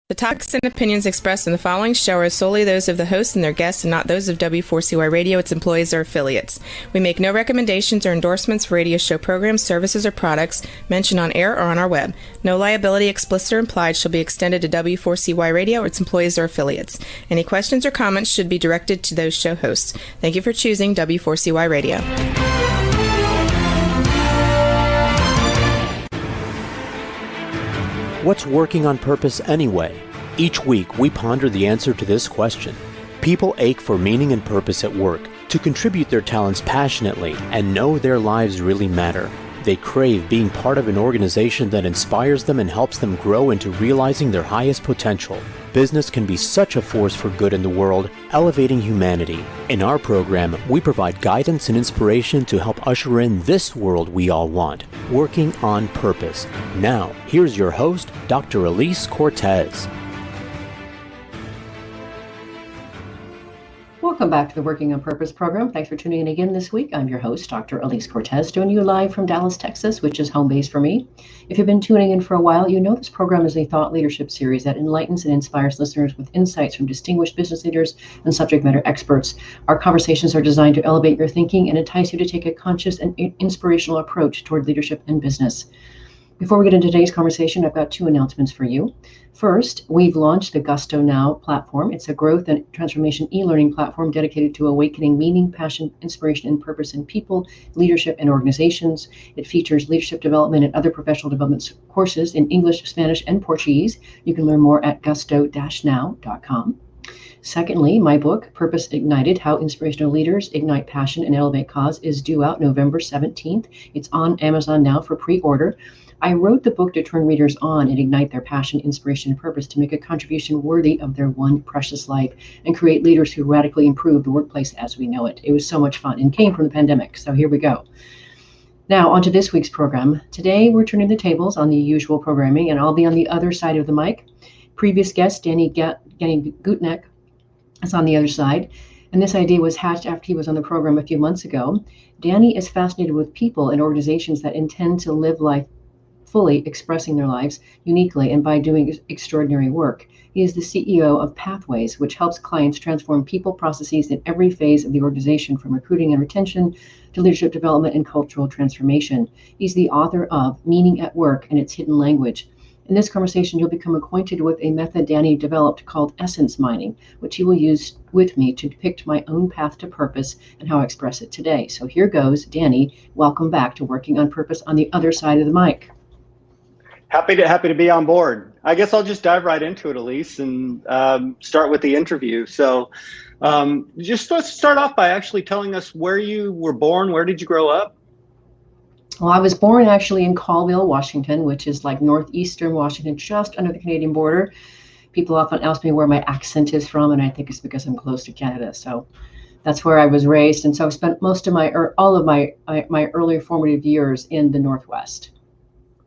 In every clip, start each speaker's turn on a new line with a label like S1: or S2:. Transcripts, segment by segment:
S1: The topics and opinions expressed in the following show are solely those of the host and their guests and not those of W4CY Radio, its employees, or affiliates. We make no recommendations or endorsements for radio show programs, services, or products mentioned on air or on our web. No liability, explicit or implied, shall be extended to W4CY Radio or its employees or affiliates. Any questions or comments should be directed to those show hosts. Thank you for choosing W4CY Radio.
S2: What's working on purpose anyway? Each week, we ponder the answer to this question. People ache for meaning and purpose at work, to contribute their talents passionately and know their lives really matter. They crave being part of an organization that inspires them and helps them grow into realizing their highest potential. Business can be such a force for good in the world, elevating humanity. In our program, we provide guidance and inspiration to help usher in this world we all want, working on purpose. Now, here's your host, Dr. Alise Cortez.
S3: Welcome back to the Working on Purpose program. Thanks for tuning in again this week. I'm your host, Dr. Alise Cortez, joining you live from Dallas, Texas, which is home base for me. If you've been tuning in for a while, you know this program is a thought leadership series that enlightens and inspires listeners with insights from distinguished business leaders and subject matter experts. Our conversations are designed to elevate your thinking and entice you to take a conscious and inspirational approach toward leadership and business. Before we get into today's conversation, I've got two announcements for you. First, we've launched the Gusto Now platform. It's a growth and transformation e-learning platform dedicated to awakening meaning, passion, inspiration, and purpose in people, leadership, and organizations. It features leadership development and other professional development courses in English, Spanish, and Portuguese. You can learn more at gusto-now.com. Secondly, my book, Purpose Ignited, How Inspirational Leaders Ignite Passion and Elevate Cause, is due out November 17th. It's on Amazon now for pre-order. I wrote the book to turn readers on and ignite their passion, inspiration, and purpose to make a contribution worthy of their one precious life and create leaders who radically improve the workplace as we know it. It was so much fun and came from the pandemic, so here we go. Now, on to this week's program. Today, we're turning the tables on the usual programming, and I'll be on the other side of the mic. Previous guest, Danny Gutknecht, is on the other side, and this idea was hatched after he was on the program a few months ago. Danny is fascinated with people and organizations that intend to live life fully expressing their lives uniquely and by doing extraordinary work. He is the CEO of Pathways, which helps clients transform people processes in every phase of the organization, from recruiting and retention to leadership development and cultural transformation. He's the author of Meaning at Work and Its Hidden Language. In this conversation, you'll become acquainted with a method Danny developed called essence mining, which he will use with me to depict my own path to purpose and how I express it today. So here goes. Danny, welcome back to Working on Purpose on the other side of the mic.
S4: Happy to be on board. I guess I'll just dive right into it, Alise, and start with the interview. So just let's start off by actually telling us where you were born. Where did you grow up?
S3: Well, I was born actually in Colville, Washington, which is like northeastern Washington, just under the Canadian border. People often ask me where my accent is from, and I think it's because I'm close to Canada. So that's where I was raised. And so I spent most of all of my early formative years in the Northwest.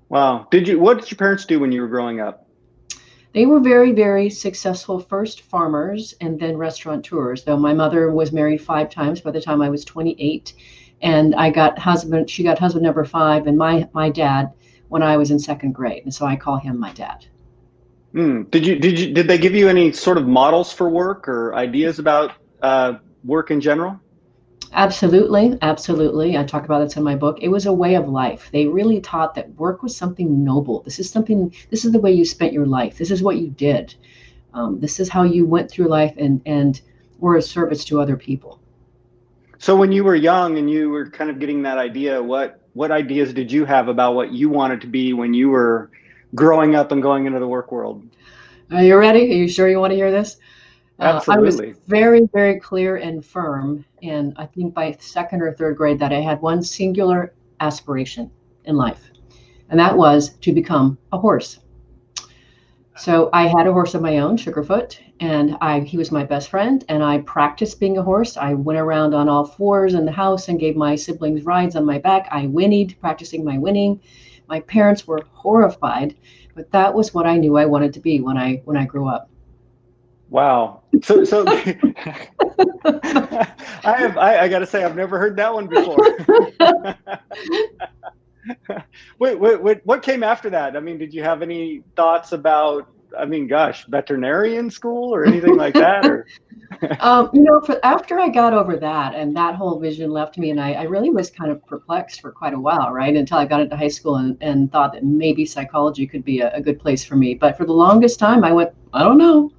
S4: Wow. What did your parents do when you were growing up?
S3: They were very, very successful, first farmers and then restaurateurs, though my mother was married 5 times by the time I was 28. And she got husband number 5 and my dad when I was in 2nd grade. And so I call him my dad.
S4: Did they give you any sort of models for work or ideas about work in general?
S3: Absolutely. I talk about this in my book. It was a way of life. They really taught that work was something noble. This is the way you spent your life. This is what you did. This is how you went through life and were a service to other people.
S4: So when you were young and you were kind of getting that idea, what ideas did you have about what you wanted to be when you were growing up and going into the work world?
S3: Are you ready? Are you sure you want to hear this?
S4: Absolutely.
S3: I was very, very clear and firm, and I think by 2nd or 3rd grade, that I had one singular aspiration in life, and that was to become a horse. So I had a horse of my own, Sugarfoot, and he was my best friend, and I practiced being a horse. I went around on all 4s in the house and gave my siblings rides on my back. I whinnied, practicing my whinnying. My parents were horrified, but that was what I knew I wanted to be when I grew up.
S4: Wow. So I got to say, I've never heard that one before. Wait, what came after that? I mean, did you have any thoughts about I mean, gosh, veterinarian school or anything like that? Or
S3: After I got over that and that whole vision left me, and I really was kind of perplexed for quite a while, right? Until I got into high school and thought that maybe psychology could be a good place for me. But for the longest time, I went, I don't know.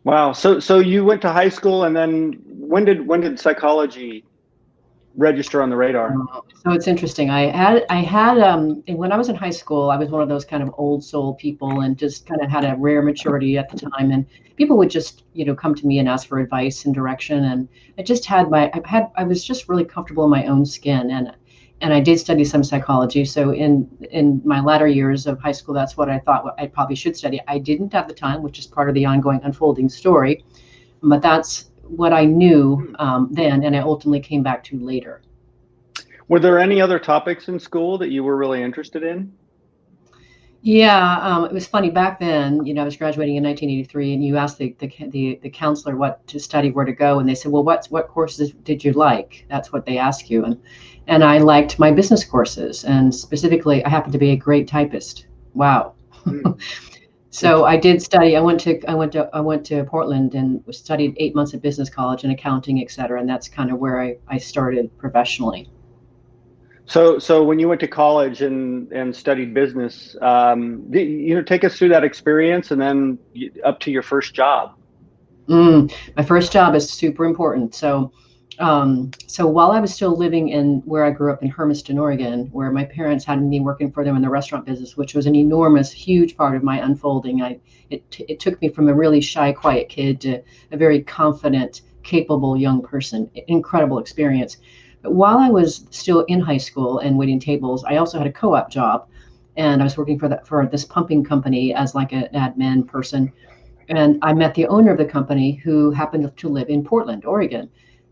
S4: Wow. So you went to high school, and then when did psychology register on the radar?
S3: So it's interesting. I had when I was in high school, I was one of those kind of old soul people and just kind of had a rare maturity at the time. And people would just, come to me and ask for advice and direction. And I just I was just really comfortable in my own skin. And I did study some psychology. So in my latter years of high school, that's what I thought I probably should study. I didn't at the time, which is part of the ongoing unfolding story, but that's what I knew then, and I ultimately came back to later.
S4: Were there any other topics in school that you were really interested in?
S3: Yeah, it was funny back then. I was graduating in 1983, and you asked the counselor what to study, where to go, and they said, "Well, what courses did you like?" That's what they ask you, and I liked my business courses, and specifically, I happened to be a great typist. Wow. So I did study. I went to Portland and studied 8 months at business college and accounting, et cetera. And that's kind of where I started professionally.
S4: So when you went to college and studied business, take us through that experience and then up to your first job.
S3: My first job is super important. So while I was still living in where I grew up in Hermiston, Oregon, where my parents had me working for them in the restaurant business, which was an enormous, huge part of my unfolding. It took me from a really shy, quiet kid to a very confident, capable young person. Incredible experience. But while I was still in high school and waiting tables, I also had a co-op job, and I was working for this pumping company as like an admin person. And I met the owner of the company, who happened to live in Portland, Oregon.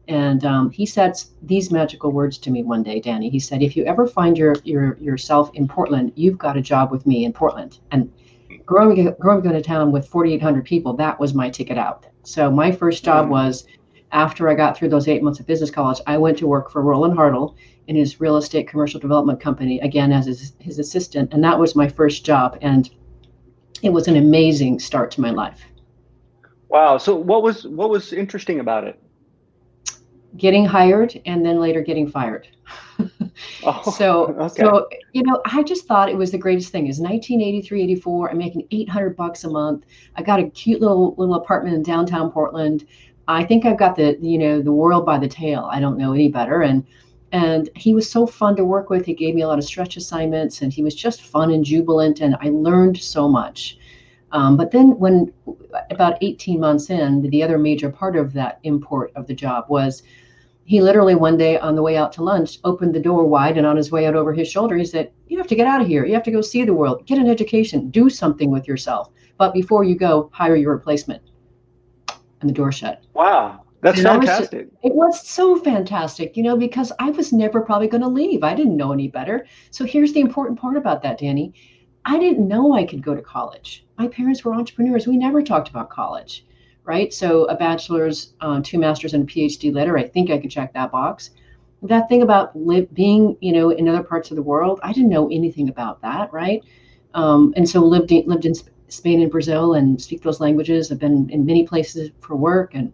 S3: And he said these magical words to me one day, Danny. He said, "If you ever find yourself in Portland, you've got a job with me in Portland." And growing into town with 4,800 people, that was my ticket out. So my first job was, after I got through those 8 months of business college, I went to work for Roland Hartle in his real estate commercial development company, again as his assistant. And that was my first job. And it was an amazing start to my life.
S4: Wow. So what was interesting about it?
S3: Getting hired and then later getting fired. So I just thought it was the greatest thing. It's 1983, 84. I'm making $800 a month. I got a cute little apartment in downtown Portland. I think I've got the world by the tail. I don't know any better. And he was so fun to work with. He gave me a lot of stretch assignments, and he was just fun and jubilant, and I learned so much. But then when about 18 months in, the other major part of that import of the job was, he literally one day on the way out to lunch opened the door wide, and on his way out over his shoulder, he said, "You have to get out of here. You have to go see the world, get an education, do something with yourself. But before you go, hire your replacement." And the door shut.
S4: Wow. That's fantastic.
S3: It was so fantastic, because I was never probably going to leave. I didn't know any better. So here's the important part about that, Danny. I didn't know I could go to college. My parents were entrepreneurs. We never talked about college. Right? So a bachelor's, 2 masters, and a PhD later, I think I could check that box. That thing about being, in other parts of the world, I didn't know anything about that, right? And so lived in Spain and Brazil and speak those languages. I've been in many places for work. And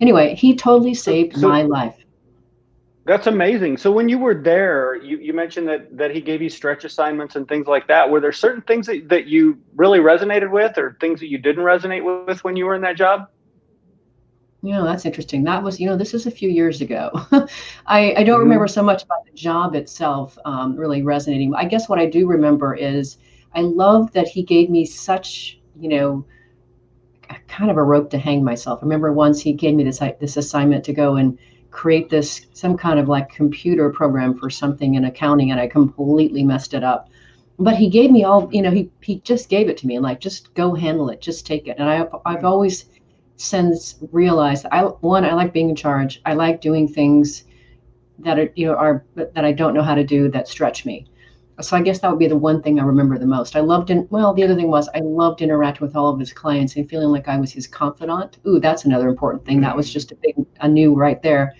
S3: anyway, he totally saved my life.
S4: That's amazing. So when you were there, you mentioned that he gave you stretch assignments and things like that. Were there certain things that you really resonated with, or things that you didn't resonate with when you were in that job?
S3: That's interesting. That was, this is a few years ago. I don't remember so much about the job itself really resonating. I guess what I do remember is I love that he gave me such, kind of a rope to hang myself. I remember once he gave me this assignment to go and create some kind of like computer program for something in accounting, and I completely messed it up. But he gave me all, he just gave it to me, and like, just go handle it, just take it. And I've always since realized I like being in charge. I like doing things that are that I don't know how to do, that stretch me. So I guess that would be the one thing I remember the most. The other thing was I loved interacting with all of his clients and feeling like I was his confidant. Ooh, that's another important thing. That was just a new right there.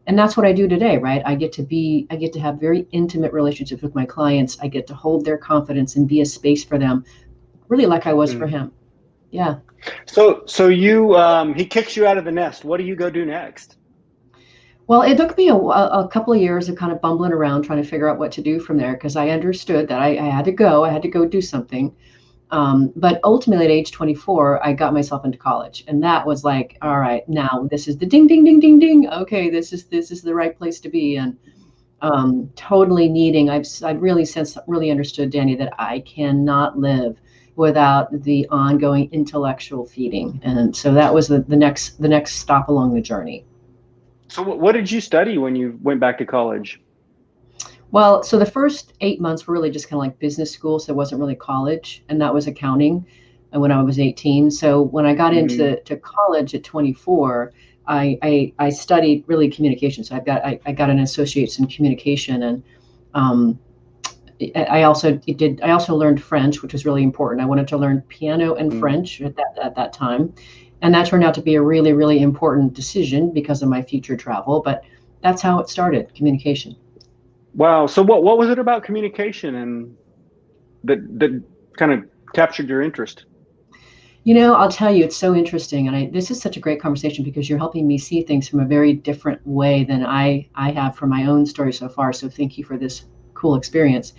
S3: And that's what I do today, right? I get to have very intimate relationships with my clients. I get to hold their confidence and be a space for them, really like I was for him. Yeah.
S4: So you he kicks you out of the nest. What do you go do next?
S3: Well, it took me a couple of years of kind of bumbling around trying to figure out what to do from there, because I understood that I had to go do something. But ultimately at age 24, I got myself into college, and that was like, all right, now this is the ding, ding, ding, ding, ding. Okay, this is the right place to be. And totally needing, I've really since really understood, Danny, that I cannot live without the ongoing intellectual feeding. And so that was the next stop along the journey.
S4: So what did you study when you went back to college?
S3: Well, so the first 8 months were really just kind of like business school, so it wasn't really college, and that was accounting. And when I was 18, so when I got into college at 24, I studied really communication. So I got an associate's in communication, and I also learned French, which was really important. I wanted to learn piano and French at that time, and that turned out to be a really, really important decision because of my future travel. But that's how it started, communication.
S4: Wow. So what was it about communication and that kind of captured your interest?
S3: I'll tell you, it's so interesting, and this is such a great conversation because you're helping me see things from a very different way than I have from my own story so far. So thank you for this cool experience.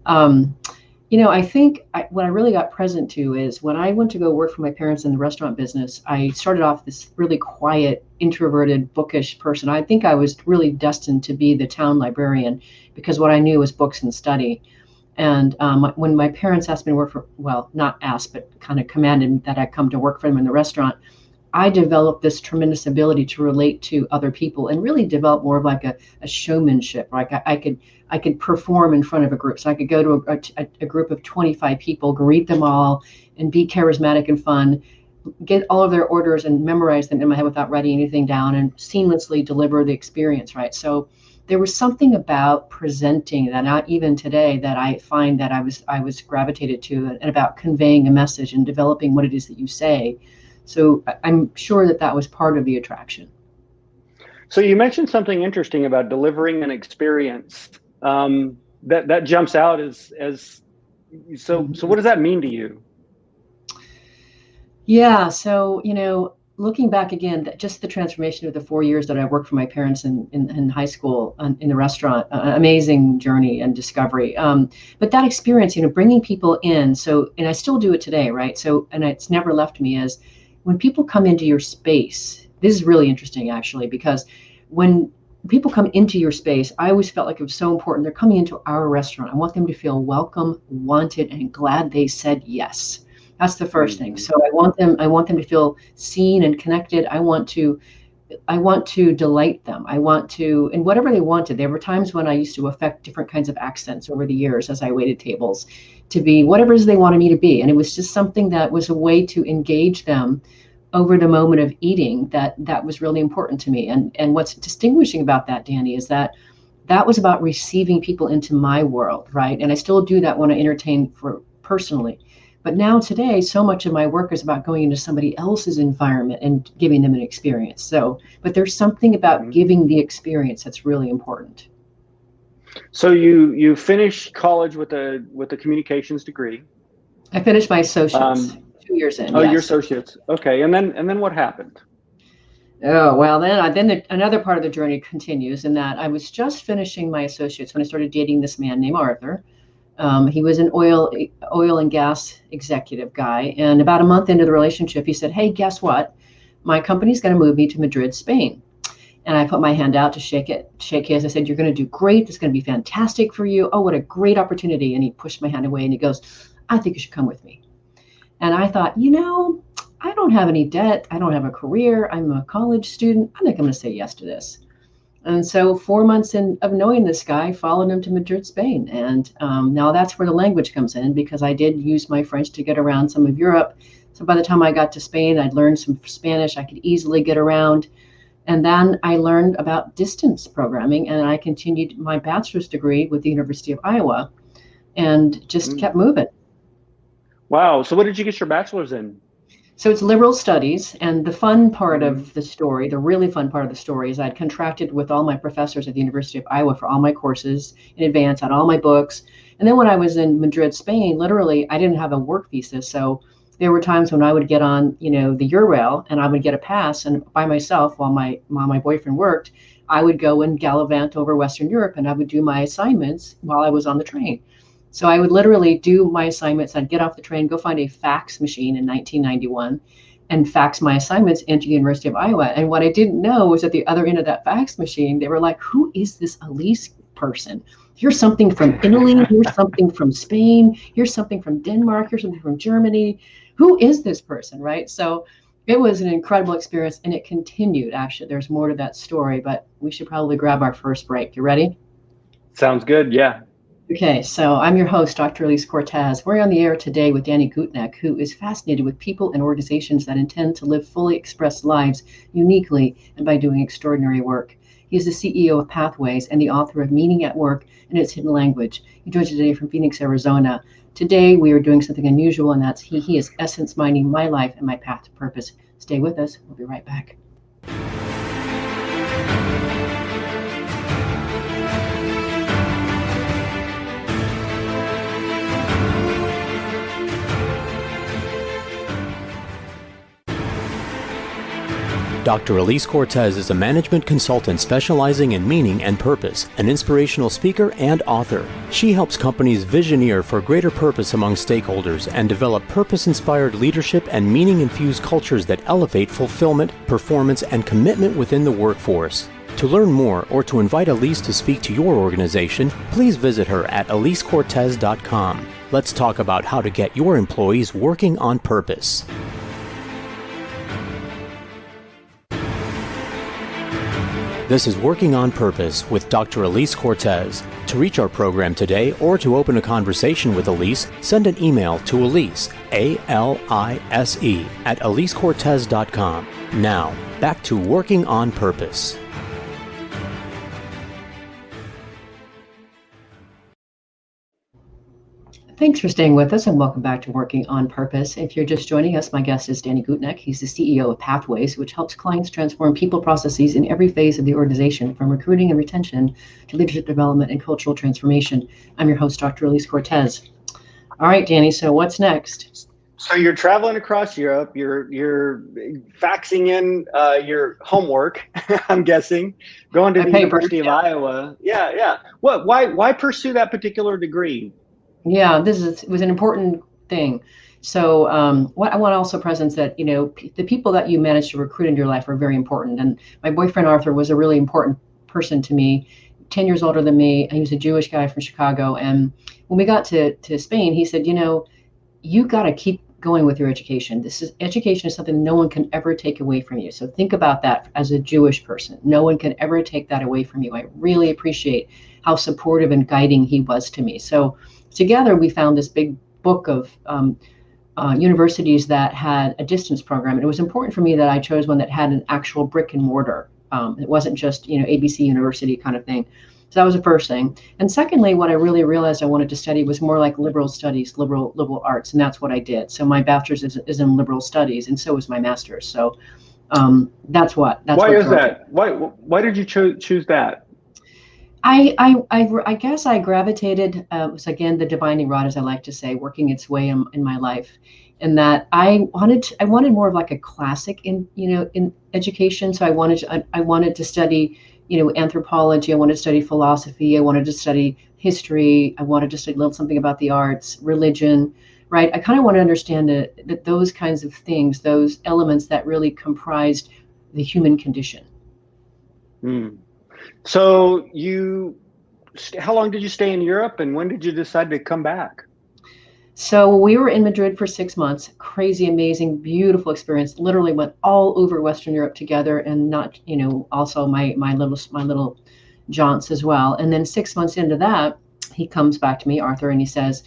S3: I think what I really got present to is when I went to go work for my parents in the restaurant business, I started off this really quiet, introverted, bookish person. I think I was really destined to be the town librarian because what I knew was books and study. And when my parents asked me to work not asked, but kind of commanded that I come to work for them in the restaurant, I developed this tremendous ability to relate to other people and really develop more of like a showmanship. Like I could perform in front of a group. So I could go to a group of 25 people, greet them all, and be charismatic and fun, get all of their orders and memorize them in my head without writing anything down, and seamlessly deliver the experience, right? So there was something about presenting that, not even today, that I find that I was gravitated to, and about conveying a message and developing what it is that you say. So I'm sure that was part of the attraction.
S4: So you mentioned something interesting about delivering an experience. That jumps out as so what does that mean to you?
S3: Yeah, so looking back again, just the transformation of the 4 years that I worked for my parents in high school in the restaurant, amazing journey and discovery. But that experience, bringing people in, and I still do it today, right? So, and it's never left me, is when people come into your space. This is really interesting, actually, because when people come into your space, I always felt like it was so important. They're coming into our restaurant. I want them to feel welcome, wanted, and glad they said yes. That's the first thing. So I want them to feel seen and connected. I want to delight them. I want to, and whatever they wanted. There were times when I used to affect different kinds of accents over the years as I waited tables to be whatever it is they wanted me to be. And it was just something that was a way to engage them over the moment of eating that was really important to me. And what's distinguishing about that, Danny, is that was about receiving people into my world, right? And I still do that when I entertain personally. But now today, so much of my work is about going into somebody else's environment and giving them an experience. So, but there's something about giving the experience that's really important.
S4: So you finished college with a communications degree.
S3: I finished my associates 2 years in.
S4: Oh,
S3: yes.
S4: Your associates. Okay, and then what happened?
S3: Oh, well, then another part of the journey continues in that I was just finishing my associates when I started dating this man named Arthur. He was an oil and gas executive guy. And about a month into the relationship, he said, "Hey, guess what? My company's going to move me to Madrid, Spain." And I put my hand out to shake his. I said, "You're going to do great. It's going to be fantastic for you. Oh, what a great opportunity." And he pushed my hand away and he goes, "I think you should come with me." And I thought, I don't have any debt. I don't have a career. I'm a college student. I think I'm going to say yes to this. And so 4 months of knowing this guy, followed him to Madrid, Spain. And now that's where the language comes in, because I did use my French to get around some of Europe. So by the time I got to Spain, I'd learned some Spanish. I could easily get around. And then I learned about distance programming, and I continued my bachelor's degree with the University of Iowa and just kept moving.
S4: Wow. So what did you get your bachelor's in?
S3: So it's liberal studies, and the fun part of the story, the really fun part of the story, is I'd contracted with all my professors at the University of Iowa for all my courses in advance, had all my books. And then when I was in Madrid, Spain, literally, I didn't have a work visa. So there were times when I would get on, the Eurail, and I would get a pass, and by myself, while my boyfriend worked, I would go and gallivant over Western Europe, and I would do my assignments while I was on the train. So I would literally do my assignments. I'd get off the train, go find a fax machine in 1991 and fax my assignments into the University of Iowa. And what I didn't know was at the other end of that fax machine, they were like, who is this Alise person? Here's something from Italy. Here's something from Spain. Here's something from Denmark. Here's something from Germany. Who is this person, right? So it was an incredible experience, and it continued. Actually, there's more to that story, but we should probably grab our first break. You ready?
S4: Sounds good. Yeah.
S3: Okay, so I'm your host, Dr. Alise Cortez. We're on the air today with Danny Gutknecht, who is fascinated with people and organizations that intend to live fully expressed lives uniquely and by doing extraordinary work. He is the CEO of Pathways and the author of Meaning at Work and Its Hidden Language. He joins us today from Phoenix, Arizona. Today, we are doing something unusual, and that's he is essence mining my life and my path to purpose. Stay with us. We'll be right back.
S2: Dr. Alise Cortez is a management consultant specializing in meaning and purpose, an inspirational speaker and author. She helps companies visioneer for greater purpose among stakeholders and develop purpose-inspired leadership and meaning-infused cultures that elevate fulfillment, performance, and commitment within the workforce. To learn more or to invite Alise to speak to your organization, please visit her at alisecortez.com. Let's talk about how to get your employees working on purpose. This is Working on Purpose with Dr. Alise Cortez. To reach our program today or to open a conversation with Alise, send an email to Alise, A-L-I-S-E, at alisecortez.com. Now, back to Working on Purpose.
S3: Thanks for staying with us, and welcome back to Working on Purpose. If you're just joining us, my guest is Danny Gutknecht. He's the CEO of Pathways, which helps clients transform people processes in every phase of the organization, from recruiting and retention to leadership development and cultural transformation. I'm your host, Dr. Alise Cortez. All right, Danny, so what's next?
S4: So you're traveling across Europe. You're faxing in your homework, I'm guessing, going to the University of Iowa. Yeah. Why pursue that particular degree?
S3: Yeah, was an important thing. So what I want to also present that, the people that you manage to recruit into your life are very important. And my boyfriend, Arthur, was a really important person to me, 10 years older than me. He was a Jewish guy from Chicago. And when we got to Spain, he said, you got to keep going with your education. Education is something no one can ever take away from you. So think about that as a Jewish person. No one can ever take that away from you. I really appreciate how supportive and guiding he was to me. So together, we found this big book of universities that had a distance program. And it was important for me that I chose one that had an actual brick and mortar. It wasn't just, ABC University kind of thing. So that was the first thing. And secondly, what I really realized I wanted to study was more like liberal studies, liberal arts. And that's what I did. So my bachelor's is in liberal studies, and so is my master's. So that's what.
S4: Why is that? Why did you choose that?
S3: I guess I gravitated, was again the divining rod, as I like to say, working its way in my life, and that I wanted more of like a classic in education. So I wanted to study anthropology. I wanted to study philosophy. I wanted to study history. I wanted to study a little something about the arts, religion, right? I kind of want to understand that those kinds of things, those elements that really comprised the human condition.
S4: So how long did you stay in Europe, and when did you decide to come back?
S3: So we were in Madrid for 6 months. Crazy, amazing, beautiful experience. Literally went all over Western Europe together, and not, also my little jaunts as well. And then 6 months into that, he comes back to me, Arthur, and he says,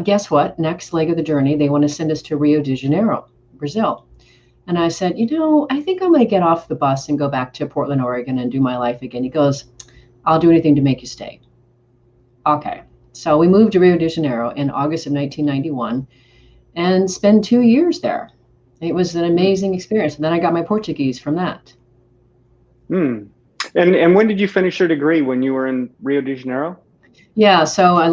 S3: guess what? Next leg of the journey, they want to send us to Rio de Janeiro, Brazil. And I said, I think I'm going to get off the bus and go back to Portland, Oregon and do my life again. He goes, I'll do anything to make you stay. Okay. So we moved to Rio de Janeiro in August of 1991 and spent 2 years there. It was an amazing experience. And then I got my Portuguese from that.
S4: Hmm. And when did you finish your degree? When you were in Rio de Janeiro?
S3: Yeah, so I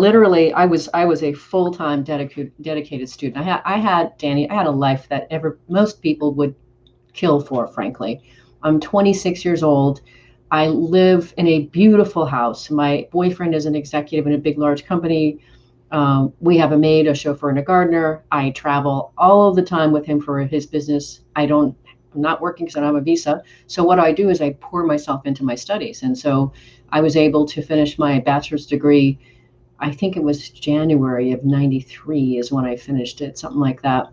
S3: was a full-time dedicated student. I had Danny, I had a life that most people would kill for, frankly. I'm 26 years old. I live in a beautiful house. My boyfriend is an executive in a big, large company. We have a maid, a chauffeur, and a gardener. I travel all of the time with him for his business. I'm not working because I don't have a visa. So what I do is I pour myself into my studies. And so I was able to finish my bachelor's degree. I think it was January of 93 is when I finished it, something like that.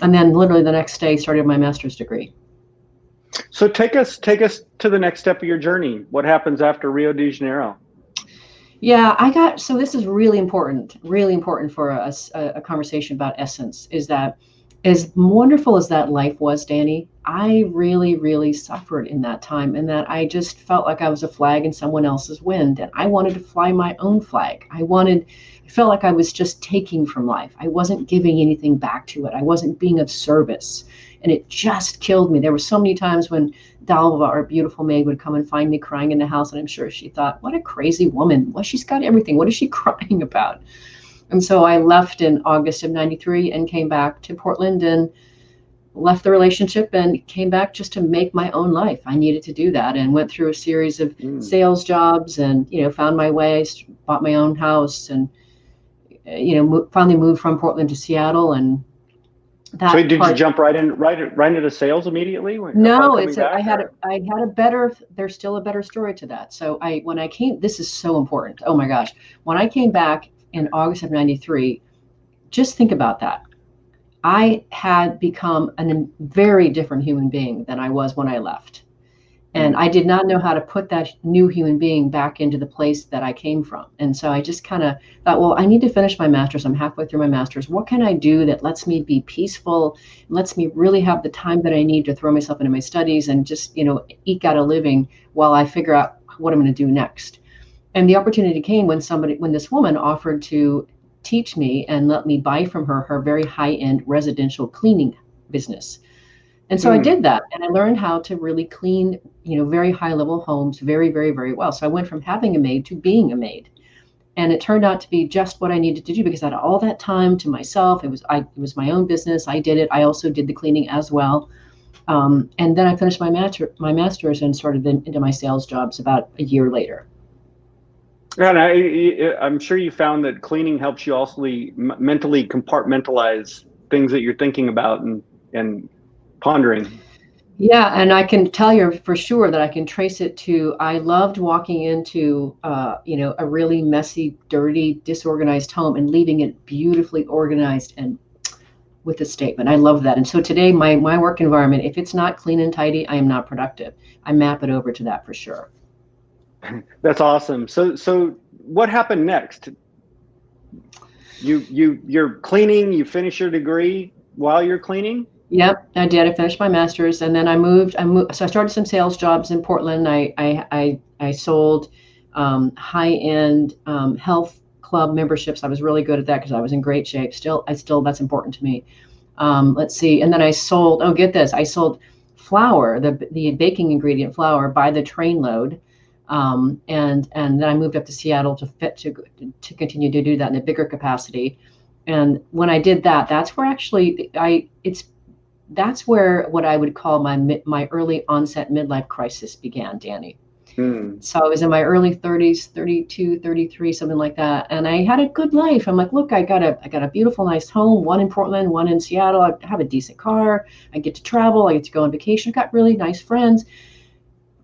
S3: And then literally the next day started my master's degree.
S4: So take us to the next step of your journey. What happens after Rio de Janeiro?
S3: Yeah, so this is really important for a conversation about essence, is that as wonderful as that life was, Danny, I really, really suffered in that time, and that I just felt like I was a flag in someone else's wind, and I wanted to fly my own flag. I felt like I was just taking from life. I wasn't giving anything back to it. I wasn't being of service, and it just killed me. There were so many times when Dalva, our beautiful maid, would come and find me crying in the house, and I'm sure she thought, what a crazy woman. Well, she's got everything. What is she crying about? And so I left in August of 93 and came back to Portland and left the relationship and came back just to make my own life. I needed to do that and went through a series of sales jobs and, found my way, bought my own house and, finally moved from Portland to Seattle. And
S4: that. So did you jump right into sales immediately?
S3: No, there's still a better story to that. So this is so important. Oh my gosh. When I came back in August of 93, just think about that. I had become a very different human being than I was when I left. And I did not know how to put that new human being back into the place that I came from. And so I just kind of thought, well, I need to finish my master's. I'm halfway through my master's. What can I do that lets me be peaceful, lets me really have the time that I need to throw myself into my studies and just, eke out a living while I figure out what I'm going to do next. And the opportunity came when this woman offered to teach me and let me buy from her very high-end residential cleaning business. And so I did that, and I learned how to really clean, very high-level homes very, very, very well. So I went from having a maid to being a maid, and it turned out to be just what I needed to do because I had all that time to myself. It was my own business. I did it. I also did the cleaning as well. And then I finished my master's and started into my sales jobs about a year later.
S4: And I'm sure you found that cleaning helps you also mentally compartmentalize things that you're thinking about and pondering.
S3: Yeah, and I can tell you for sure that I can trace it to, I loved walking into, a really messy, dirty, disorganized home and leaving it beautifully organized and with a statement. I love that. And so today, my work environment, if it's not clean and tidy, I am not productive. I map it over to that for sure.
S4: That's awesome. So what happened next? You're cleaning, you finish your degree while you're cleaning?
S3: Yep, I did. I finished my master's and then I moved. So I started some sales jobs in Portland. I sold high-end health club memberships. I was really good at that because I was in great shape. Still, that's important to me. Let's see. And then I sold, get this, I sold flour, the baking ingredient flour by the trainload. And then I moved up to Seattle to continue to do that in a bigger capacity. And when I did that, that's where actually that's where what I would call my early onset midlife crisis began, Danny. So I was in my early 30s, 32, 33, something like that. And I had a good life. I'm like, look, I got a beautiful, nice home, one in Portland, one in Seattle. I have a decent car. I get to travel. I get to go on vacation. I got really nice friends.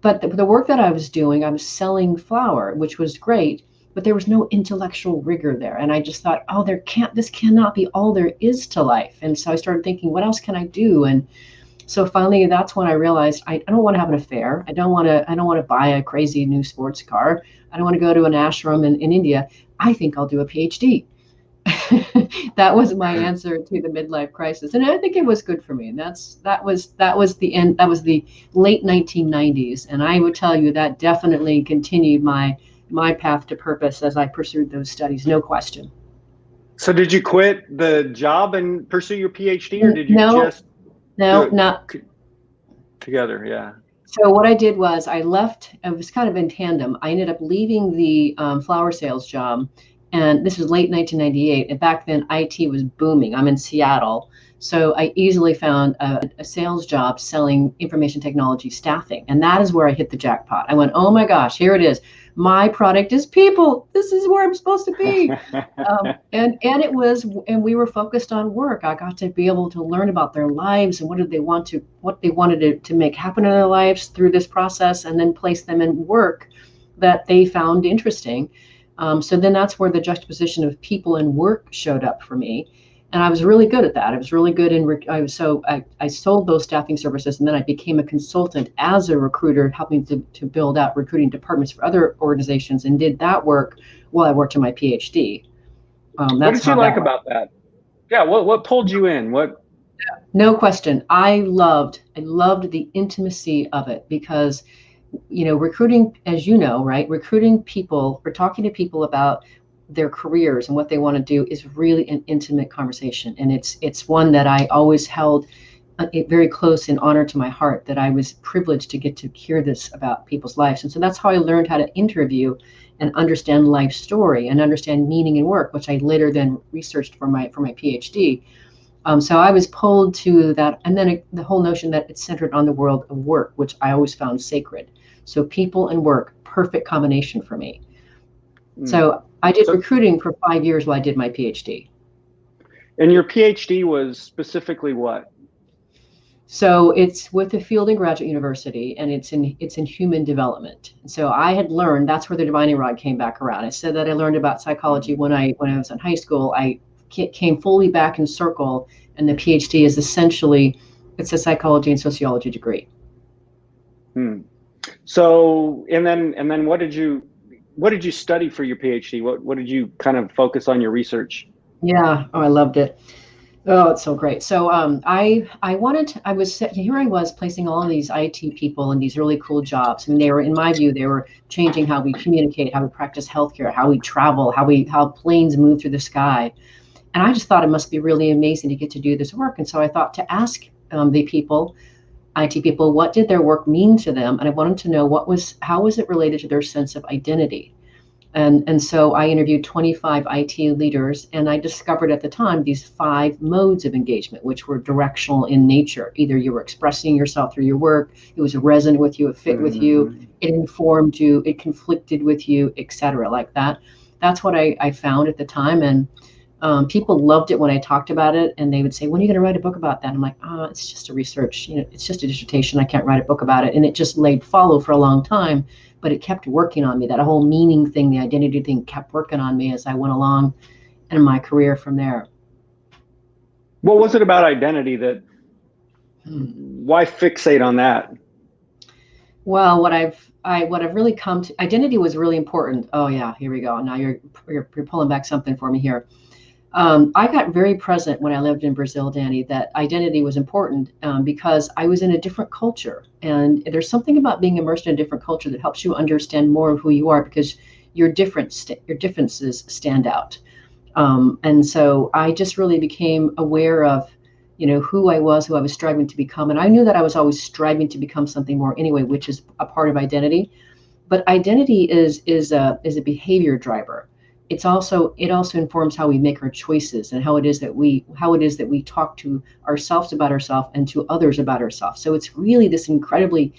S3: But the work that I was doing, I was selling flour, which was great, but there was no intellectual rigor there. And I just thought, this cannot be all there is to life. And so I started thinking, what else can I do? And so finally, that's when I realized I don't want to have an affair. I don't want to buy a crazy new sports car. I don't want to go to an ashram in India. I think I'll do a PhD. That was my answer to the midlife crisis, and I think it was good for me. And that was the end. That was the late 1990s, and I would tell you that definitely continued my path to purpose as I pursued those studies, no question.
S4: So did you quit the job and pursue your PhD, or did you
S3: No.
S4: just?
S3: No, not
S4: together. Yeah.
S3: So what I did was I left. It was kind of in tandem. I ended up leaving the flower sales job, and this was late 1998. And back then, IT was booming. I'm in Seattle, so I easily found a sales job selling information technology staffing, and that is where I hit the jackpot. I went, oh my gosh, here it is. My product is people. This is where I'm supposed to be. And we were focused on work. I got to be able to learn about their lives and what they wanted to make happen in their lives through this process, and then place them in work that they found interesting. So then that's where the juxtaposition of people and work showed up for me. And I was really good at that. I was really good I sold those staffing services, and then I became a consultant as a recruiter, helping to build out recruiting departments for other organizations, and did that work while I worked on my PhD.
S4: What did you like about that? Yeah, what pulled you in?
S3: No question. I loved the intimacy of it, because recruiting, as you know, right? Recruiting people or talking to people about their careers and what they want to do is really an intimate conversation. And it's one that I always held very close and honor to my heart, that I was privileged to get to hear this about people's lives. And so that's how I learned how to interview and understand life story and understand meaning in work, which I later then researched for my PhD. So I was pulled to that. And then the whole notion that it's centered on the world of work, which I always found sacred. So people and work, perfect combination for me. So I did recruiting for 5 years while I did my PhD.
S4: And your PhD was specifically what?
S3: So it's with the Fielding Graduate University, and it's in human development. So I had learned, that's where the divining rod came back around. I said that I learned about psychology when I was in high school. I came fully back in circle, and the PhD is essentially, it's a psychology and sociology degree.
S4: So and then what did you study for your PhD? What did you kind of focus on your research?
S3: Yeah, oh, I loved it. Oh, it's so great. So here I was placing all of these IT people in these really cool jobs. And they were, in my view, they were changing how we communicate, how we practice healthcare, how we travel, how planes move through the sky. And I just thought it must be really amazing to get to do this work. And so I thought to ask the people, IT people, what did their work mean to them? And I wanted to know how was it related to their sense of identity? And so I interviewed 25 IT leaders, and I discovered at the time these 5 modes of engagement, which were directional in nature. Either you were expressing yourself through your work, it was resonant with you, it fit with you, it informed you, it conflicted with you, etc. Like that. That's what I found at the time. And people loved it when I talked about it, and they would say, when are you going to write a book about that? I'm like, it's just a research, it's just a dissertation. I can't write a book about it. And it just laid fallow for a long time, but it kept working on me. That whole meaning thing, the identity thing, kept working on me as I went along in my career from there.
S4: What was it about identity that, why fixate on that?
S3: Well, what I've really come to, identity was really important. Oh yeah, here we go. Now you're pulling back something for me here. I got very present when I lived in Brazil, Danny, that identity was important because I was in a different culture. And there's something about being immersed in a different culture that helps you understand more of who you are, because your differences stand out. And so I just really became aware of, who I was striving to become. And I knew that I was always striving to become something more anyway, which is a part of identity. But identity is a behavior driver. It also informs how we make our choices and how it is that we talk to ourselves about ourselves and to others about ourselves. So it's really this incredibly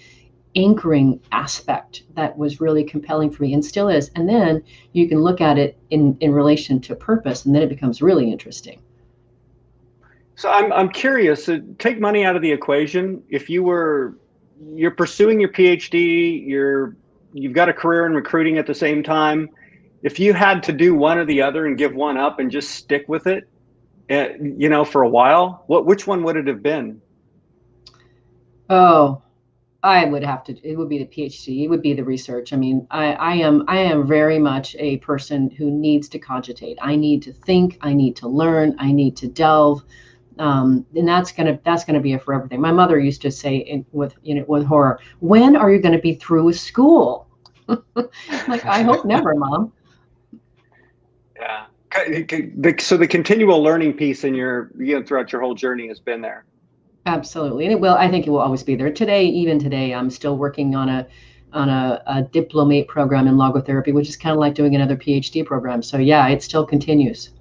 S3: anchoring aspect that was really compelling for me, and still is. And then you can look at it in relation to purpose, and then it becomes really interesting.
S4: So I'm curious. Take money out of the equation. If you're pursuing your PhD, you've got a career in recruiting at the same time. If you had to do one or the other and give one up and just stick with it, for a while, which one would it have been?
S3: Oh, it would be the PhD. It would be the research. I mean, I am very much a person who needs to cogitate. I need to think, I need to learn, I need to delve. And that's gonna be a forever thing. My mother used to say with horror, when are you going to be through with school? Like, I hope never, Mom.
S4: Yeah. So the continual learning piece in throughout your whole journey has been there.
S3: Absolutely. And it will, I think it will always be there. Today, even today, I'm still working on a diplomate program in logotherapy, which is kind of like doing another PhD program. So yeah, it still continues.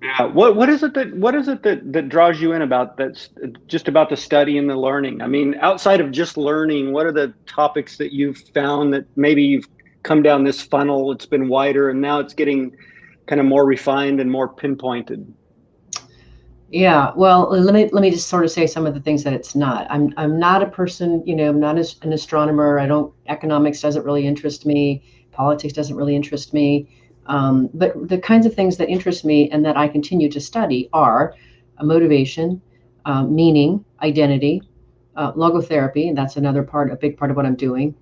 S4: Yeah. What is it that draws you in about that's just about the study and the learning? I mean, outside of just learning, what are the topics that you've found that maybe you've come down this funnel, it's been wider and now it's getting kind of more refined and more pinpointed?
S3: Yeah, well, let me just sort of say some of the things that it's not. I'm not a person, I'm not an astronomer. I don't Economics doesn't really interest me. Politics doesn't really interest me. But the kinds of things that interest me and that I continue to study are motivation, meaning, identity, logotherapy, and that's a big part of what I'm doing.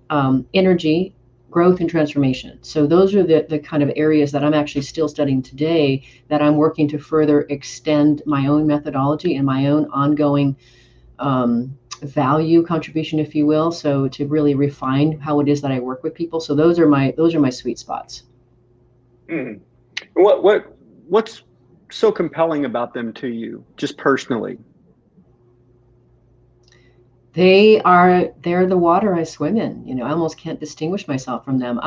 S3: Energy, growth, and transformation. So those are the kind of areas that I'm actually still studying today, that I'm working to further extend my own methodology and my own ongoing value contribution, if you will. So to really refine how it is that I work with people. So those are my sweet spots.
S4: Mm. What's so compelling about them to you, just personally?
S3: They're the water I swim in. I almost can't distinguish myself from them.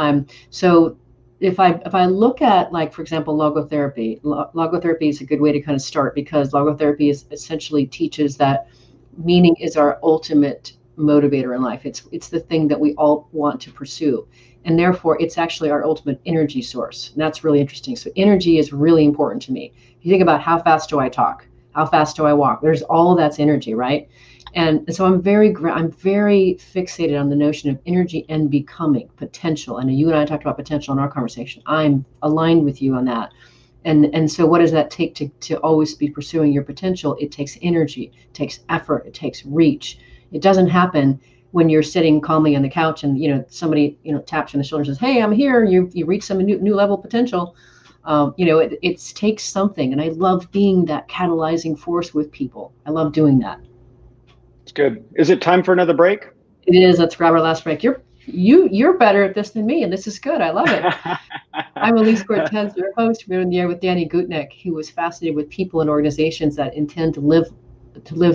S3: So if I look at, like, for example, logotherapy is a good way to kind of start, because logotherapy is essentially teaches that meaning is our ultimate motivator in life. It's the thing that we all want to pursue. And therefore it's actually our ultimate energy source. And that's really interesting. So energy is really important to me. If you think about how fast do I talk? How fast do I walk? There's all of that's energy, right? And so I'm very fixated on the notion of energy and becoming potential. And you and I talked about potential in our conversation. I'm aligned with you on that. And so what does that take to always be pursuing your potential? It takes energy, it takes effort, it takes reach. It doesn't happen when you're sitting calmly on the couch and somebody taps you on the shoulder and says, "Hey, I'm here." You reach some new level potential. It takes something, and I love being that catalyzing force with people. I love doing that.
S4: It's good. Is it time for another break?
S3: It is. Let's grab our last break. You're better at this than me, and this is good. I love it. I'm Alise Cortez, your host. We're in the air with Danny Gutknecht, who was fascinated with people and organizations that intend to live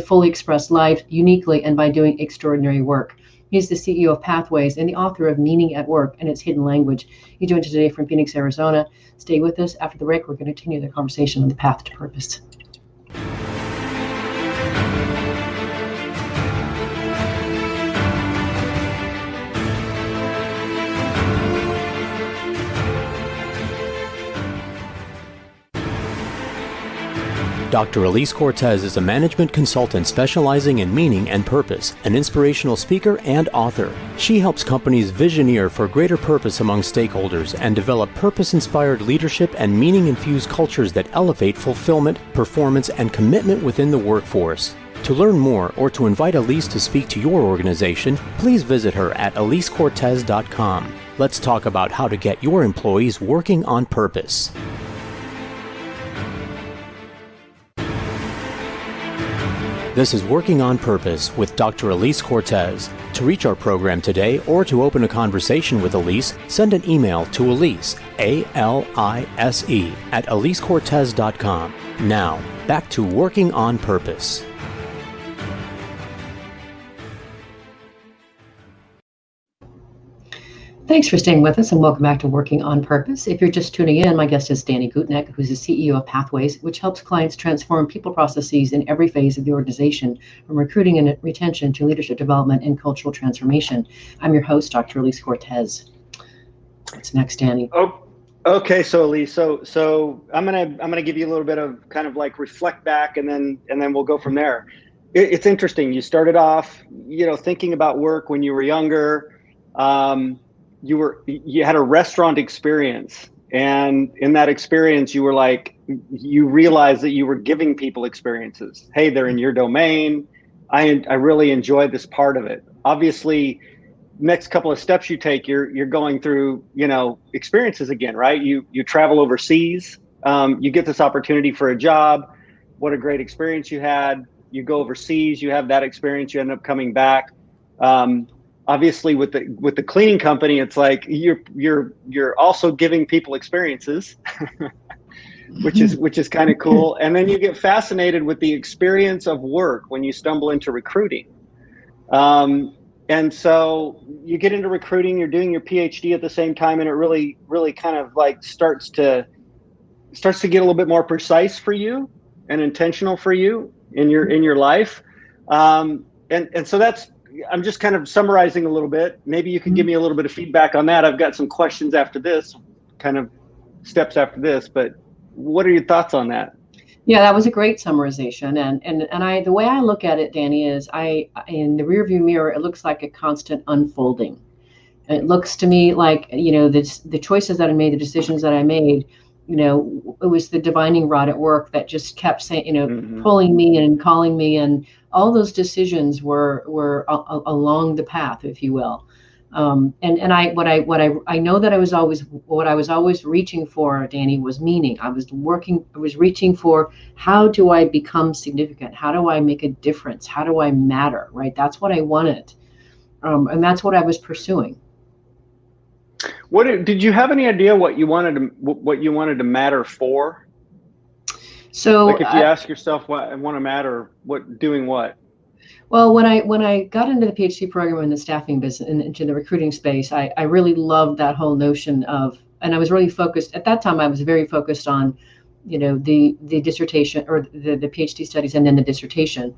S3: fully expressed life uniquely and by doing extraordinary work. He's the CEO of Pathways and the author of Meaning at Work and Its Hidden Language. He joined us today from Phoenix, Arizona. Stay with us. After the break, we're going to continue the conversation on the path to purpose.
S2: Dr. Alise Cortez is a management consultant specializing in meaning and purpose, an inspirational speaker and author. She helps companies visioneer for greater purpose among stakeholders and develop purpose-inspired leadership and meaning-infused cultures that elevate fulfillment, performance, and commitment within the workforce. To learn more or to invite Alise to speak to your organization, please visit her at alisecortez.com. Let's talk about how to get your employees working on purpose. This is Working on Purpose with Dr. Alise Cortez. To reach our program today or to open a conversation with Alise, send an email to Alise, A-L-I-S-E, at alisecortez.com. Now, back to Working on Purpose.
S3: Thanks for staying with us, and welcome back to Working on Purpose. If you're just tuning in, my guest is Danny Gutknecht, who's the CEO of Pathways, which helps clients transform people processes in every phase of the organization, from recruiting and retention to leadership development and cultural transformation. I'm your host, Dr. Alise Cortez. What's next, Danny?
S4: Oh, okay. So Elise, so I'm gonna give you a little bit of kind of like reflect back, and then we'll go from there. It's interesting. You started off, thinking about work when you were younger. You had a restaurant experience, and in that experience you realized that you were giving people experiences. Hey, they're in your domain. I really enjoyed this part of it. Obviously, next couple of steps you take, you're going through experiences again, right? You travel overseas, you get this opportunity for a job. What a great experience you had. You go overseas, you have that experience, you end up coming back. Obviously with the cleaning company, it's like you're also giving people experiences. which is kind of cool. And then you get fascinated with the experience of work when you stumble into recruiting. And so you get into recruiting, you're doing your PhD at the same time, and it really, really kind of like starts to get a little bit more precise for you and intentional for you in your life. And so that's, I'm just kind of summarizing a little bit. Maybe you can give me a little bit of feedback on that. I've got some questions after this, kind of steps after this, but what are your thoughts on that?
S3: Yeah, that was a great summarization. And the way I look at it, Danny, is in the rearview mirror, it looks like a constant unfolding. It looks to me like, the choices that I made, the decisions that I made, it was the divining rod at work that just kept saying, pulling me and calling me, and all those decisions were along the path, if you will. And I know that what I was always reaching for, Danny, was meaning. I was reaching for, how do I become significant? How do I make a difference? How do I matter? Right? That's what I wanted. And that's what I was pursuing.
S4: Did you have any idea what you wanted to matter for?
S3: So,
S4: like, if you ask yourself what I want to matter, doing what?
S3: Well, when I got into the PhD program in the staffing business and into the recruiting space, I really loved that whole notion of, and I was really focused at that time. I was very focused on, the dissertation, or the PhD studies, and then the dissertation.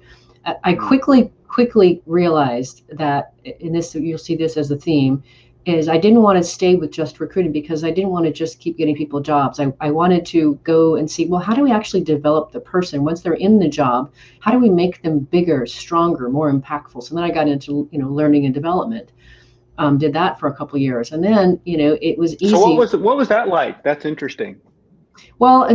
S3: I quickly realized that, in this, you'll see this as a theme, is I didn't want to stay with just recruiting, because I didn't want to just keep getting people jobs. I wanted to go and see, well, how do we actually develop the person once they're in the job? How do we make them bigger, stronger, more impactful? So then I got into, learning and development. Did that for a couple of years, and then, it was easy.
S4: So what was that like? That's interesting.
S3: Well,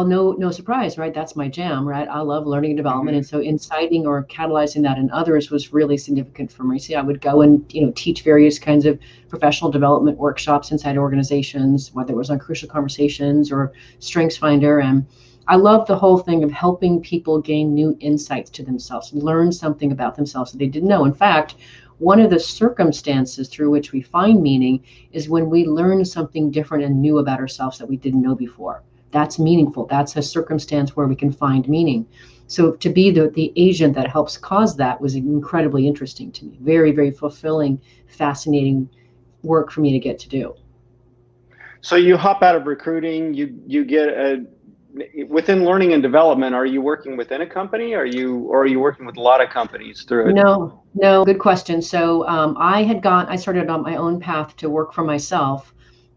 S3: no surprise, right? That's my jam, right? I love learning and development. And so inciting or catalyzing that in others was really significant for me. So I would go and, teach various kinds of professional development workshops inside organizations, whether it was on Crucial Conversations or StrengthsFinder. And I love the whole thing of helping people gain new insights to themselves, learn something about themselves that they didn't know. In fact, one of the circumstances through which we find meaning is when we learn something different and new about ourselves that we didn't know before. That's meaningful. That's a circumstance where we can find meaning. So to be the agent that helps cause that was incredibly interesting to me. Very, very fulfilling, fascinating work for me to get to do.
S4: So you hop out of recruiting, you get within learning and development, are you working within a company? Or are you working with a lot of companies through it?
S3: No, good question. So I started on my own path to work for myself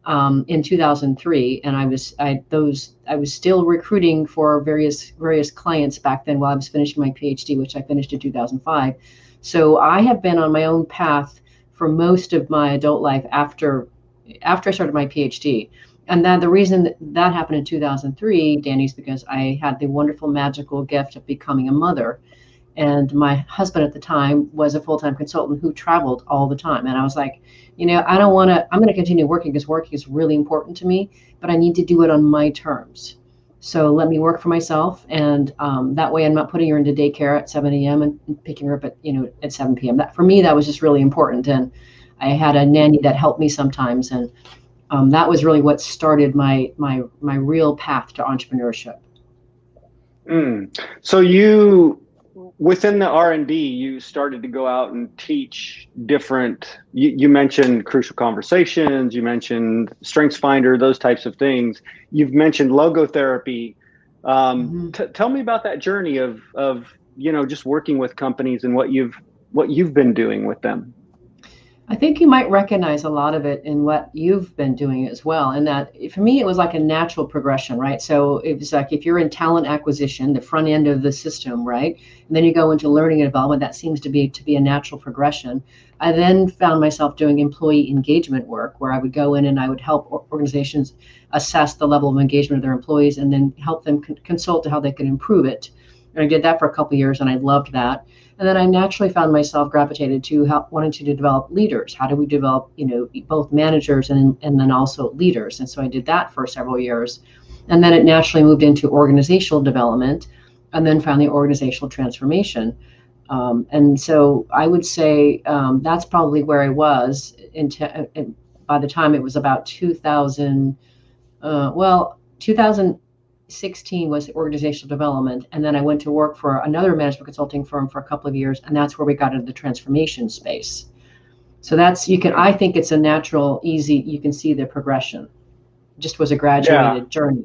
S3: in 2003, and I was still recruiting for various clients back then while I was finishing my PhD, which I finished in 2005. So I have been on my own path for most of my adult life after I started my PhD. And then the reason that happened in 2003, Danny, is because I had the wonderful, magical gift of becoming a mother. And my husband at the time was a full-time consultant who traveled all the time. And I was like, I'm going to continue working, because working is really important to me, but I need to do it on my terms. So let me work for myself. And that way I'm not putting her into daycare at 7 a.m. and picking her up at 7 p.m. That, for me, that was just really important. And I had a nanny that helped me sometimes. And that was really what started my real path to entrepreneurship.
S4: So you, within the R&D, you started to go out and teach different, you mentioned Crucial Conversations, you mentioned StrengthsFinder, those types of things. You've mentioned logotherapy. Tell me about that journey of just working with companies and what you've been doing with them.
S3: I think you might recognize a lot of it in what you've been doing as well. And that, for me, it was like a natural progression, right? So it was like, if you're in talent acquisition, the front end of the system, right? And then you go into learning and development, that seems to be a natural progression. I then found myself doing employee engagement work, where I would go in and I would help organizations assess the level of engagement of their employees, and then help them consult to how they could improve it. And I did that for a couple of years, and I loved that. And then I naturally found myself gravitated to wanting to develop leaders. How do we develop, both managers and then also leaders? And so I did that for several years. And then it naturally moved into organizational development, and then finally organizational transformation. And so I would say that's probably where I was by the time it was about 2000. 2016 was organizational development. And then I went to work for another management consulting firm for a couple of years. And that's where we got into the transformation space. So I think it's a natural, easy, you can see the progression. It just was a graduated journey.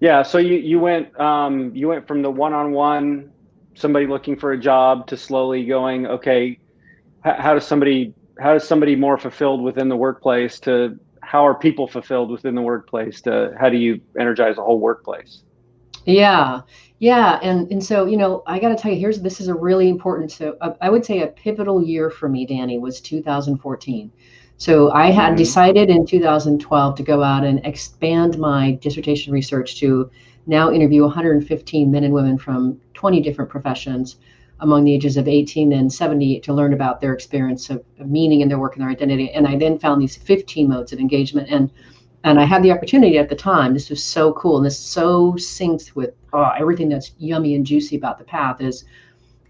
S4: Yeah. So you went from the one-on-one, somebody looking for a job, to slowly going, okay, how does somebody more fulfilled within the workplace, to how are people fulfilled within the workplace, to how do you energize a whole workplace?
S3: Yeah. And so, I got to tell you, this is a really important, so I would say a pivotal year for me, Danny, was 2014. So I had decided in 2012 to go out and expand my dissertation research to now interview 115 men and women from 20 different professions among the ages of 18 and 78 to learn about their experience of meaning in their work and their identity. And I then found these 15 modes of engagement. And I had the opportunity at the time, this was so cool, and this so syncs with everything that's yummy and juicy about the path is,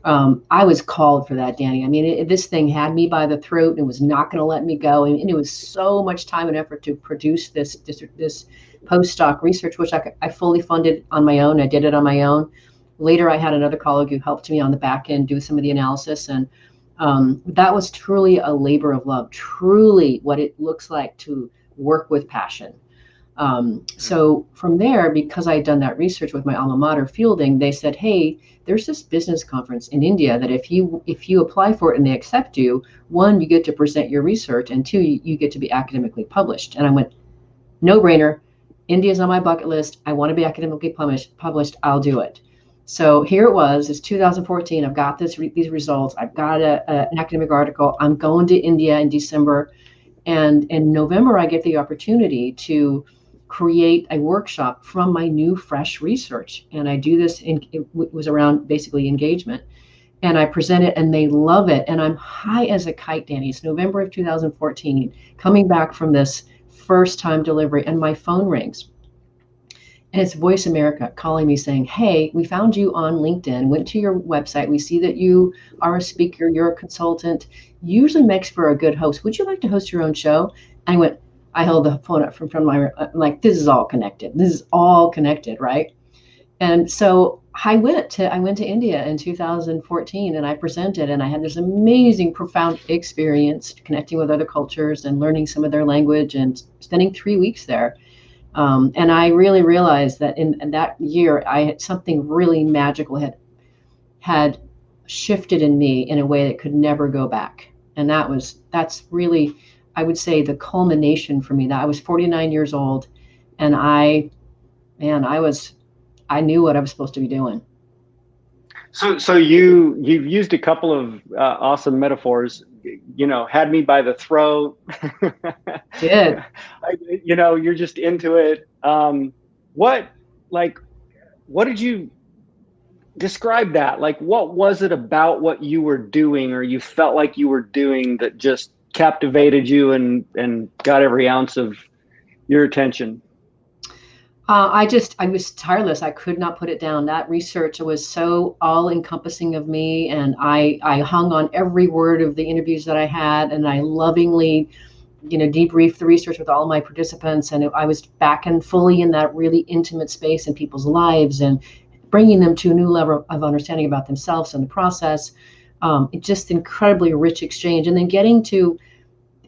S3: I was called for that, Danny. I mean, this thing had me by the throat and was not going to let me go. And it was so much time and effort to produce this postdoc research, which I fully funded on my own. I did it on my own. Later, I had another colleague who helped me on the back end do some of the analysis. And that was truly a labor of love, truly what it looks like to work with passion. So from there, because I had done that research with my alma mater, Fielding, they said, hey, there's this business conference in India that if you apply for it and they accept you, one, you get to present your research, and two, you get to be academically published. And I went, no brainer. India's on my bucket list. I want to be academically published. I'll do it. So here it was. It's 2014. I've got these results. I've got an academic article. I'm going to India in December. And in November, I get the opportunity to create a workshop from my new, fresh research. And I do this, it was around basically engagement. And I present it and they love it. And I'm high as a kite, Danny. It's November of 2014, coming back from this first time delivery, and my phone rings. And it's Voice America calling me saying, hey, we found you on LinkedIn, went to your website. We see that you are a speaker, you're a consultant, usually makes for a good host. Would you like to host your own show? And I held the phone up from my, I'm like, this is all connected. This is all connected, right? And so I went to India in 2014 and I presented, and I had this amazing, profound experience connecting with other cultures and learning some of their language and spending 3 weeks there. And I really realized that in that year, I had something really magical had shifted in me in a way that could never go back. And that's really, I would say, the culmination for me. That I was 49 years old, and I knew what I was supposed to be doing.
S4: So you've used a couple of awesome metaphors. Had me by the throat.
S3: Did.
S4: You're just into it. What did you describe that? Like, what was it about what you were doing, or you felt like you were doing, that just captivated you and got every ounce of your attention?
S3: I was tireless. I could not put it down. That research was so all encompassing of me. And I hung on every word of the interviews that I had. And I lovingly, debriefed the research with all of my participants. And I was back and fully in that really intimate space in people's lives and bringing them to a new level of understanding about themselves in the process. It's just incredibly rich exchange. And then getting to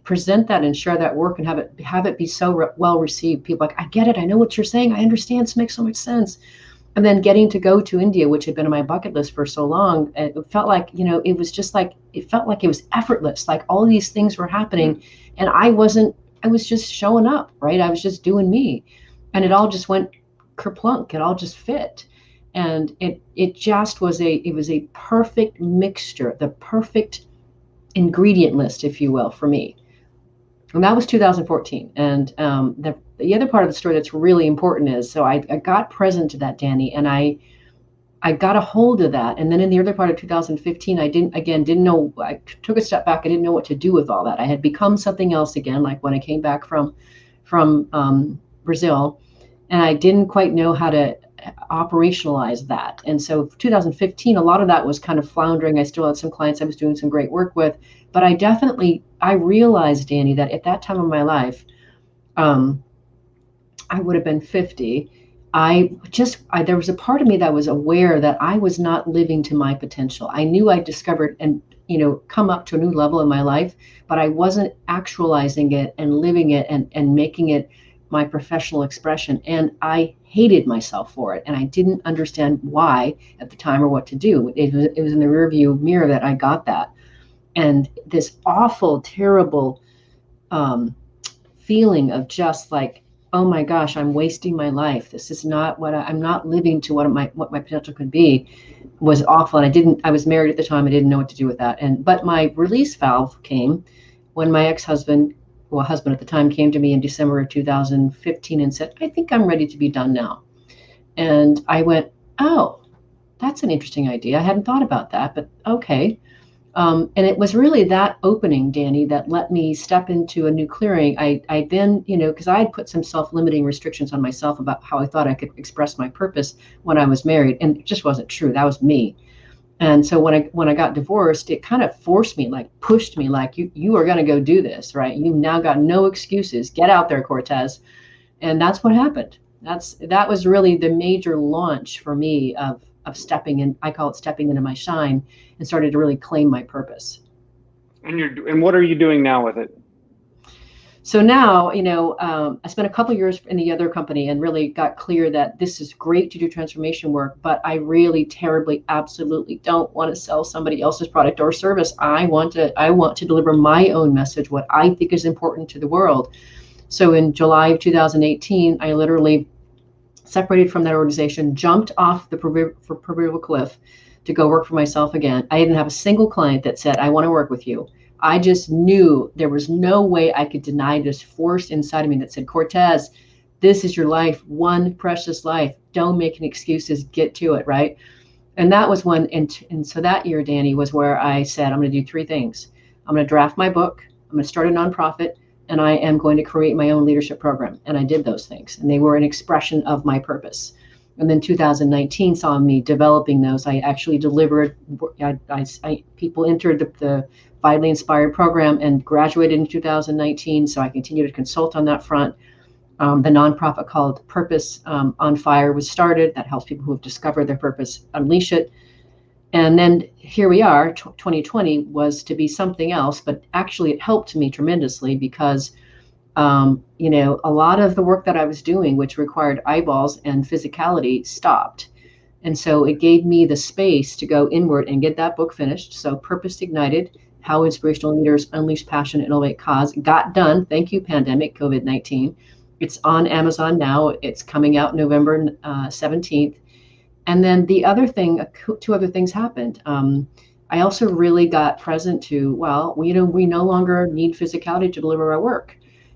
S3: present that and share that work and have it be so well received. People like, I get it. I know what you're saying. I understand. This makes so much sense. And then getting to go to India, which had been on my bucket list for so long, it felt like, it was just like, it felt like it was effortless. Like all of these things were happening and I was just showing up, right? I was just doing me, and it all just went kerplunk. It all just fit. And it just was a perfect mixture, the perfect ingredient list, if you will, for me. And that was 2014. And the other part of the story that's really important is, so I got present to that, Danny, and I got a hold of that. And then in the early part of 2015, I didn't know, I took a step back. I didn't know what to do with all that. I had become something else again, like when I came back from Brazil, and I didn't quite know how to operationalize that. And so 2015, a lot of that was kind of floundering. I still had some clients I was doing some great work with, but I realized, Danny, that at that time of my life, I would have been 50, there was a part of me that was aware that I was not living to my potential. I knew I discovered and, come up to a new level in my life, but I wasn't actualizing it and living it and making it my professional expression. And I hated myself for it. And I didn't understand why at the time or what to do. It was in the rearview mirror that I got that. And this awful, terrible feeling of just like, oh my gosh, I'm wasting my life. This is not what I'm not living to what my potential could be, was awful. And I was married at the time. I didn't know what to do with that. But my release valve came when my husband at the time, came to me in December of 2015 and said, I think I'm ready to be done now. And I went, oh, that's an interesting idea. I hadn't thought about that, but okay. And it was really that opening, Danny, that let me step into a new clearing. I then, because I had put some self-limiting restrictions on myself about how I thought I could express my purpose when I was married. And it just wasn't true. That was me. And so when I got divorced, it kind of forced me, like pushed me, like you are going to go do this, right? You now got no excuses. Get out there, Cortez. And that's what happened. That was really the major launch for me of stepping in. I call it stepping into my shine, and started to really claim my purpose.
S4: And what are you doing now with it?
S3: So now, I spent a couple of years in the other company and really got clear that this is great to do transformation work, but I really terribly, absolutely don't want to sell somebody else's product or service. I want to deliver my own message, what I think is important to the world. So in July of 2018, I literally separated from that organization, jumped off the proverbial cliff to go work for myself again. I didn't have a single client that said, I want to work with you. I just knew there was no way I could deny this force inside of me that said, Cortez, this is your life, one precious life. Don't make any excuses, get to it, right? And that was when, and so that year, Danny, was where I said, I'm going to do three things. I'm going to draft my book, I'm going to start a nonprofit, and I am going to create my own leadership program. And I did those things, and they were an expression of my purpose. And then 2019 saw me developing those. I actually delivered, people entered the Vitally Inspired program and graduated in 2019. So I continue to consult on that front. The nonprofit called Purpose on Fire was started. That helps people who have discovered their purpose unleash it. And then here we are, 2020 was to be something else, but actually it helped me tremendously because, a lot of the work that I was doing, which required eyeballs and physicality, stopped. And so it gave me the space to go inward and get that book finished. So Purpose Ignited, How Inspirational Leaders Unleash Passion and Elevate Cause, got done. Thank you, pandemic, COVID-19. It's on Amazon now. It's coming out November 17th. And then the other thing, two other things happened. I also really got present to, we no longer need physicality to deliver our work.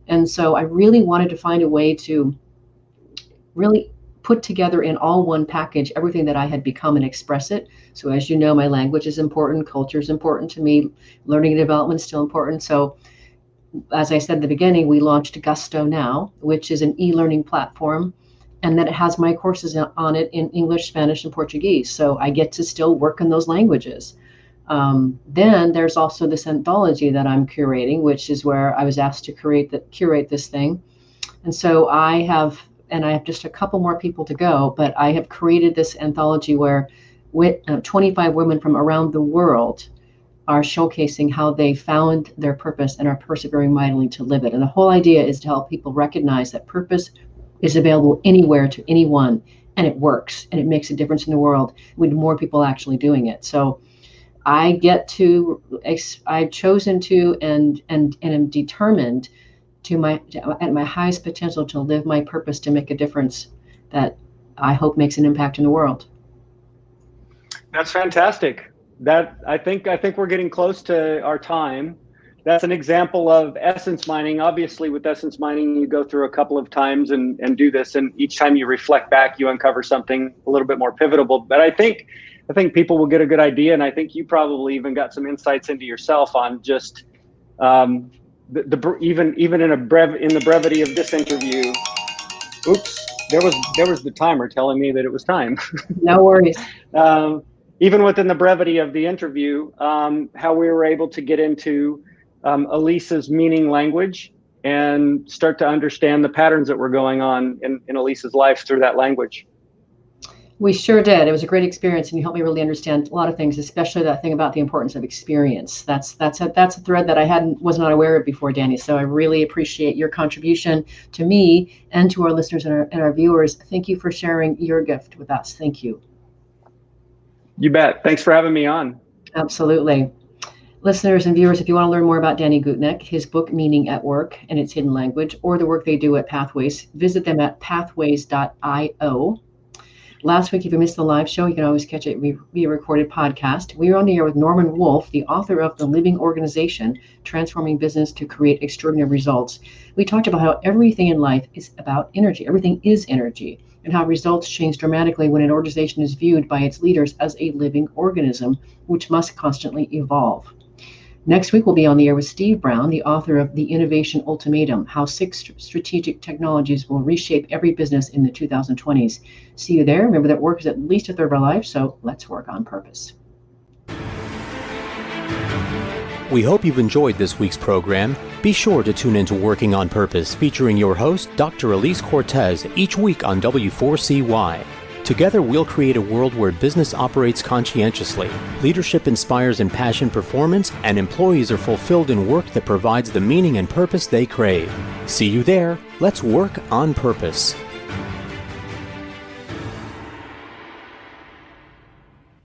S3: And so I really wanted to find a way to really put together in all one package everything that I had become and express it. So as you know, my language is important, culture is important to me, learning and development is still important. So as I said at the beginning, we launched Gusto Now, which is an e-learning platform, and then it has my courses on it in English, Spanish, and Portuguese. So I get to still work in those languages. Then there's also this anthology that I'm curating, which is where I was asked to curate this thing. And so I have just a couple more people to go, but I have created this anthology where 25 women from around the world are showcasing how they found their purpose and are persevering mightily to live it. And the whole idea is to help people recognize that purpose is available anywhere to anyone, and it works, and it makes a difference in the world with more people actually doing it. So I've chosen to and am determined at my highest potential to live my purpose to make a difference that I hope makes an impact in the world.
S4: That's fantastic. I think we're getting close to our time. That's an example of essence mining. Obviously, with essence mining, you go through a couple of times and do this, and each time you reflect back, you uncover something a little bit more pivotal. But I think people will get a good idea, and I think you probably even got some insights into yourself on just even in the brevity of this interview. Oops, there was the timer telling me that it was time.
S3: No worries.
S4: Even within the brevity of the interview, how we were able to get into Alise's meaning language and start to understand the patterns that were going on in Alise's life through that language.
S3: We sure did. It was a great experience, and you helped me really understand a lot of things, especially that thing about the importance of experience. That's a thread that I was not aware of before, Danny. So I really appreciate your contribution to me and to our listeners and our viewers. Thank you for sharing your gift with us. Thank you.
S4: You bet. Thanks for having me on.
S3: Absolutely. Listeners and viewers, if you want to learn more about Danny Gutknecht, his book, Meaning at Work and Its Hidden Language, or the work they do at Pathways, visit them at pathways.io. Last week, if you missed the live show, you can always catch it via recorded podcast. We were on the air with Norman Wolfe, the author of The Living Organization, Transforming Business to Create Extraordinary Results. We talked about how everything in life is about energy. Everything is energy, and how results change dramatically when an organization is viewed by its leaders as a living organism, which must constantly evolve. Next week, we'll be on the air with Steve Brown, the author of The Innovation Ultimatum, How 6 Strategic Technologies Will Reshape Every Business in the 2020s. See you there. Remember that work is at least a third of our life, so let's work on purpose.
S2: We hope you've enjoyed this week's program. Be sure to tune into Working on Purpose, featuring your host, Dr. Alise Cortez, each week on W4CY. Together, we'll create a world where business operates conscientiously, leadership inspires impassioned performance, and employees are fulfilled in work that provides the meaning and purpose they crave. See you there. Let's work on purpose.